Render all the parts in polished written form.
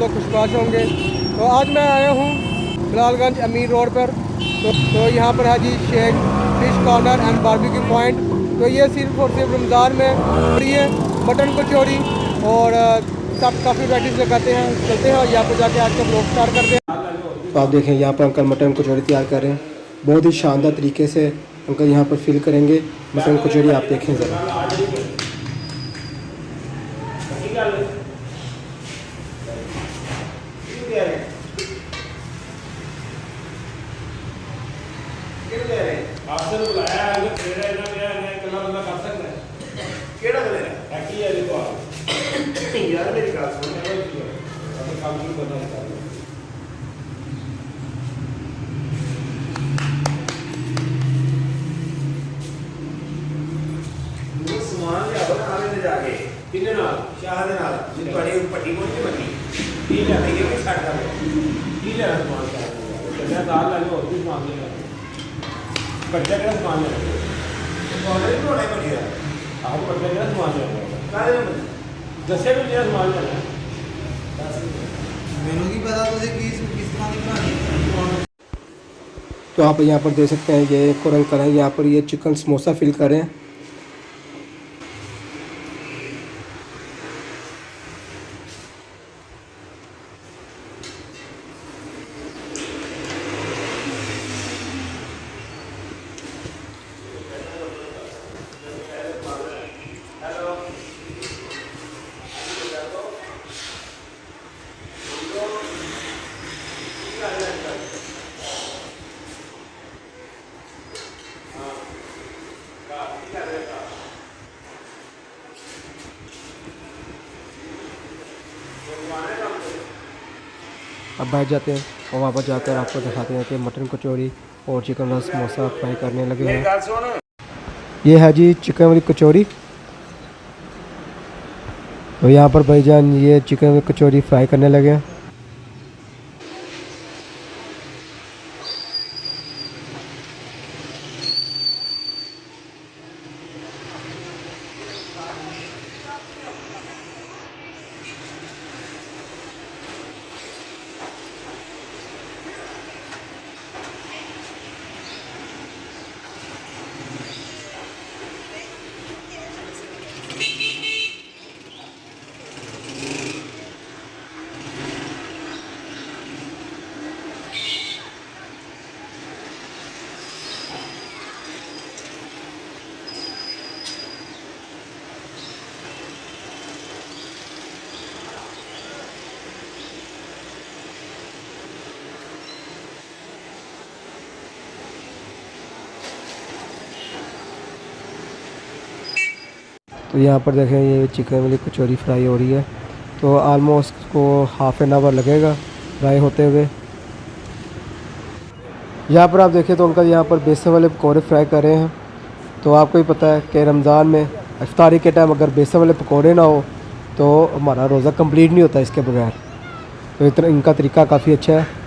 तो खुशबाश होंगे। तो आज मैं आया हूँ बिलालगंज अमीर रोड पर। तो यहाँ पर है जी Sheikh fish corner and barbecue point. तो ये सिर्फ और सिर्फ रमज़ान में हो रही है मटन कचौरी और सब काफ़ी वैराइटीज़ लगाते हैं। चलते हैं और यहाँ पर जाके आज का ब्लॉग स्टार्ट करते हैं। तो आप देखें यहाँ पर अंकल मटन कचौरी तैयार कर रहे हैं, बहुत ही शानदार तरीके से अंकल यहाँ पर फिल करेंगे मटन कचौरी। आप देखें ज़रा। आपसे तो बुलाया है अगर तेरा इतना क्या है कला बंदा कर सकता है केड़ा करेगा हैकी है देखो आप यार मेरी बात सुन अब काम शुरू करना है वो सामान ले आओ ना ले जाके किन्ने नाल शाह दे नाल जे ਤੁਹਾਡੀ ਪੱਟੀ ਕੋਲ ਨਹੀਂ ਬੱਟੀ ਇਹ ਲੈ ਕੇ ਵੀ ਸਾਡਾ ਕੀ ਲੈ ਸਮਾਨ ਚਾਹੀਦਾ ਤੇ ਦਾਲ ਲੈ ਲਓ ਹੋਰ ਵੀ ਸਮਾਨ ਲੈ ਲਓ ਬੱਚਾ ਕਿਹੜਾ ਸਮਾਨ ਲੈ ਲਓ ਤੁਹਾਡੇ ਢੋਲੇ ਬਣੀ ਆ ਆਹ ਬੱਚਾ ਕਿਹੜਾ ਸਮਾਨ ਲੈ ਲਓ ਕਾਹਦੇ ਨਾਲ ਦੱਸਿਆ ਵੀ ਜਿਹੜਾ ਸਮਾਨ ਲੈਣਾ मेनू की पता तुझे किस तरह की बनानी। तो आप यहाँ पर देख सकते हैं ये एक और अंकल है यहाँ पर ये चिकन समोसा फिल कर रहे हैं। अब बैठ जाते हैं और वहाँ पर जाकर आपको दिखाते हैं कि मटन कचौरी और चिकन वाला समोसा फ्राई करने लगे हैं। ये है जी चिकन वाली कचौरी। तो यहाँ पर भाईजान ये चिकन वाली कचौरी फ्राई करने लगे हैं। तो यहाँ पर देखें ये चिकन वाली कचौरी फ्राई हो रही है। तो आलमोस्ट को हाफ़ एन आवर लगेगा फ्राई होते हुए। यहाँ पर आप देखें तो अंकल यहाँ पर बेसन वाले पकौड़े फ्राई कर रहे हैं। तो आपको ही पता है कि रमज़ान में इफ्तारी के टाइम अगर बेसन वाले पकौड़े ना हो तो हमारा रोज़ा कंप्लीट नहीं होता इसके बगैर। तो इतना इनका तरीका काफ़ी अच्छा है।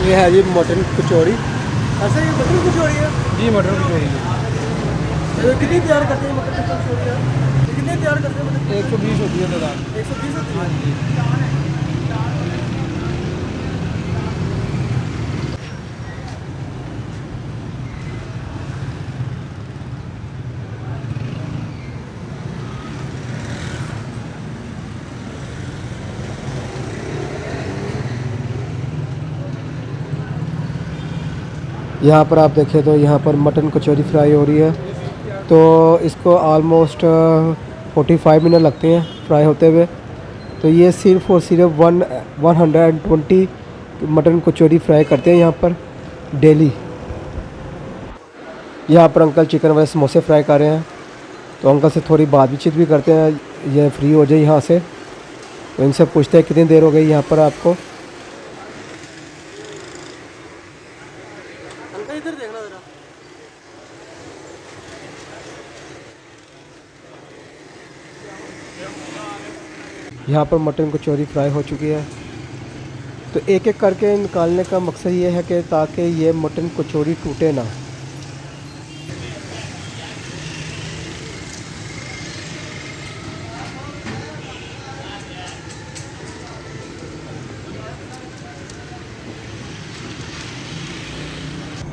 ये है जी मटन कचौरी। ऐसा ये मटन कचौरी है जी मटर कचौरी तो कितनी तैयार करते हैं मटन कचौरी? कितने तैयार करते हैं मतलब 120 होती है दादा 120 होती है। यहाँ पर आप देखें तो यहाँ पर मटन कचौरी फ्राई हो रही है। तो इसको आलमोस्ट 45 मिनट लगते हैं फ्राई होते हुए। तो ये सिर्फ और सिर्फ 120 मटन कचौरी फ्राई करते हैं यहाँ पर डेली। यहाँ पर अंकल चिकन वाले समोसे फ्राई कर रहे हैं। तो अंकल से थोड़ी बातचीत भी करते हैं, ये फ्री हो जाए यहाँ से। तो इनसे पूछते हैं कितनी देर हो गई यहाँ पर आपको। अंकल इधर देखना ज़रा। यहाँ पर मटन कचौरी फ्राई हो चुकी है। तो एक एक करके निकालने का मकसद ये है कि ताकि ये मटन कचौरी टूटे ना।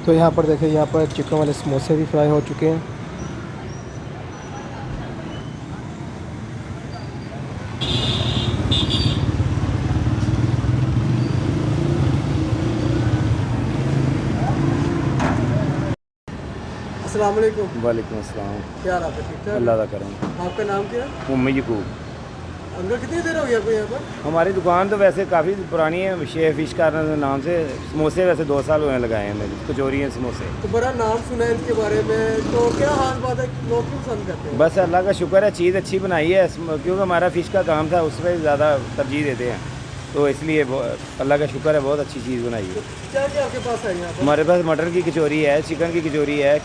तो यहाँ पर देखिए, यहाँ पर चिकन वाले समोसे भी फ्राई हो चुके हैं। अस्सलाम वालेकुम। वालेकुम अस्सलाम। क्या हाल है? ठीक ठाक? अल्लाह का करम। आपका नाम क्या है? उम्मी यकूब। अंदर कितनी देर हो गई आपको यहाँ पर? हमारी दुकान तो वैसे काफ़ी पुरानी है, शेफ फिश कार्नर नाम से। समोसे वैसे 2 साल हुए हैं लगाए हैं मेरे, कचौरी हैं समोसे। तो बड़ा नाम सुना है इसके बारे में, तो क्या खास बात है कि लोग क्यों पसंद करते हैं? बस अल्लाह का शुक्र है, चीज़ अच्छी बनाई है क्योंकि हमारा फ़िश का काम था, उस पर ज़्यादा तरजीह देते हैं, तो इसलिए अल्लाह का शुक्र है, बहुत अच्छी चीज़ बनाई है। क्या क्या आपके पास है यहाँ पर? हमारे पास मटन की कचौरी है, चिकन की कचौरी है,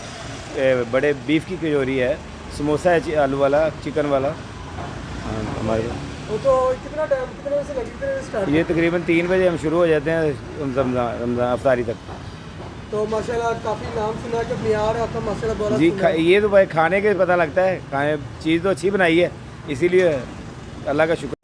बड़े बीफ की कचौरी है, समोसा है आलू वाला, चिकन वाला। हाँ, हमारे पास वो तो कितना टाइम, कितने बजे से लगी, कितने बजे स्टार्ट? ये तकरीबन 3 बजे हम शुरू हो जाते हैं रमज़ान अफ्तारी तक। तो माशाल्लाह काफ़ी नाम सुना है कि मियार आपका माशाल्लाह बड़ा जी सुना है। ये तो भाई खाने के पता लगता है, खाने चीज़ तो अच्छी बनाई है, इसीलिए अल्लाह का शुक्र।